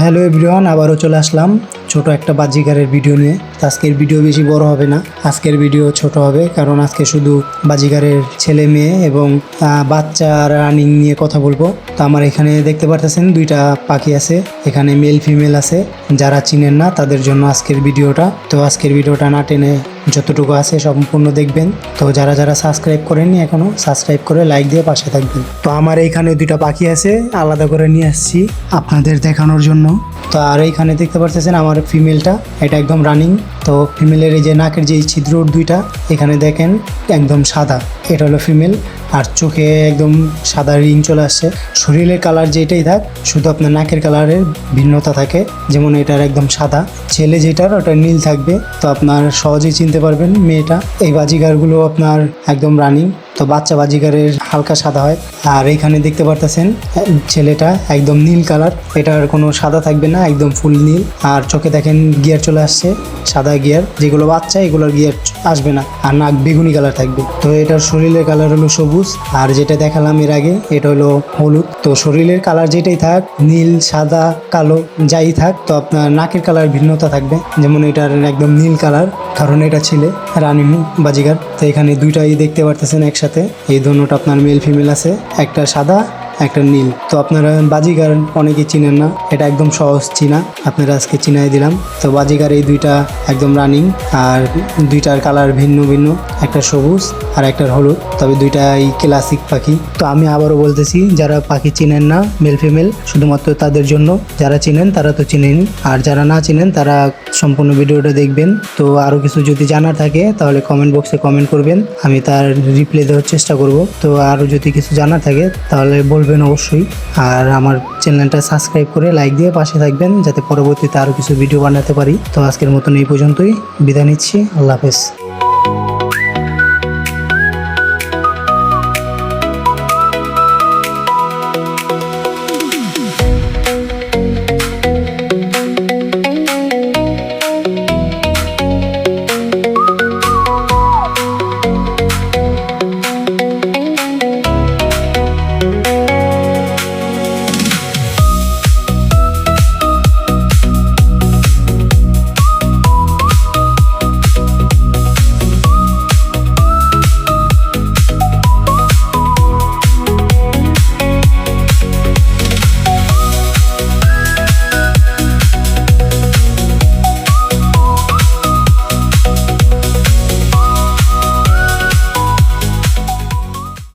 Hello everyone, আবারও চলে আসলাম ছোট একটা বাজিগারের ভিডিও নিয়ে। আজকের ভিডিও বেশি বড় হবে না, আজকের ভিডিও ছোট হবে, কারণ আজকে শুধু বাজিগারের ছেলে মেয়ে এবং বাচ্চা রানিং নিয়ে কথা বলবো। তো আমার এখানে দেখতে পারতেছেন দুইটা পাখি আছে, এখানে মেল ফিমেল আছে। যারা চিনেন না তাদের জন্য আজকের ভিডিওটা। তো আজকের ভিডিওটা না টেনে যতটুকু আছে সম্পূর্ণ দেখবেন। তো যারা যারা সাবস্ক্রাইব করেননি এখনো, সাবস্ক্রাইব করে লাইক দিয়ে পাশে থাকবেন। তো আমার এইখানে দুইটা পাখি আছে, আলাদা করে নিয়ে আসছি আপনাদের দেখানোর জন্য। তো আর এইখানে দেখতে পাচ্ছেন আমার ফিমেলটা, এটা একদম রানিং। তো ফিমেলের এই যে নাকের যে ছিদ্র দুইটা এখানে দেখেন একদম সাদা, এটা হলো ফিমেল। আর চোখে একদম সাদা রিং চলে আসছে। শরীরের কালার যেটাই থাক, শুধু আপনার নাকের কালারের ভিন্নতা থাকে। যেমন এটার একদম সাদা, ছেলে যেটার ওটা নীল থাকবে। তো আপনার সহজেই চিনতে পারবেন মেয়েটা। এই বাজিগারগুলো আপনার একদম রানিং। তো বাচ্চা বাজিগারের হালকা সাদা হয়। আর এইখানে দেখতে পারতেছেন ছেলেটা একদম নীল কালার, এটার কোনো সাদা থাকবে না, একদম ফুল নীল। আর চোখে দেখেন গিয়ার চলে আসছে, সাদা গিয়ার। যেগুলো বাচ্চা এগুলোর গিয়ার আসবে না, আর নাক বেগুনি কালার থাকবে। তো এটার শরীরের কালার হলো সবুজ, আর যেটা দেখালাম এর আগে এটা হলো হলুদ। তো শরীরের কালার যেটাই থাক, নীল, সাদা, কালো যাই থাক, তো আপনার নাকের কালার ভিন্নতা থাকবে। যেমন এটার একদম নীল কালার, কারণ এটা ছেলে রানিং বাজিগার। তো এখানে দুইটাই দেখতে পারতেছেন একসাথে। এই দুটোটা আপনার মেল ফিমেল আছে, একটা সাদা একটা নীল। তো আপনারা বাজিগার অনেকেই চিনেন না, এটা একদম সহজ চিনা, আপনারা আজকে চিনাই দিলাম। তো বাজিগার এই দুইটা একদম রানিং, আর দুইটার কালার ভিন্ন ভিন্ন, একটা সবুজ আর একটা হলুদ, তবে দুইটাই ক্লাসিক পাখি। তো আমি আবারও বলতেছি, যারা পাখি চিনেন না মেল ফিমেল, শুধুমাত্র তাদের জন্য। যারা চিনেন তারা তো চিনেন, আর যারা না চিনেন তারা সম্পূর্ণ ভিডিওটা দেখবেন। তো আরও কিছু যদি জানার থাকে তাহলে কমেন্ট বক্সে কমেন্ট করবেন, আমি তার রিপ্লাই দেওয়ার চেষ্টা করব। তো আরও যদি কিছু জানার থাকে তাহলে বলবেন অবশ্যই। আর আমার চ্যানেলটা সাবস্ক্রাইব করে লাইক দিয়ে পাশে থাকবেন, যাতে পরবর্তীতে আরও কিছু ভিডিও বানাতে পারি। তো আজকের মতন এই পর্যন্তই, বিদায় নিচ্ছি। আল্লাহ হাফেজ।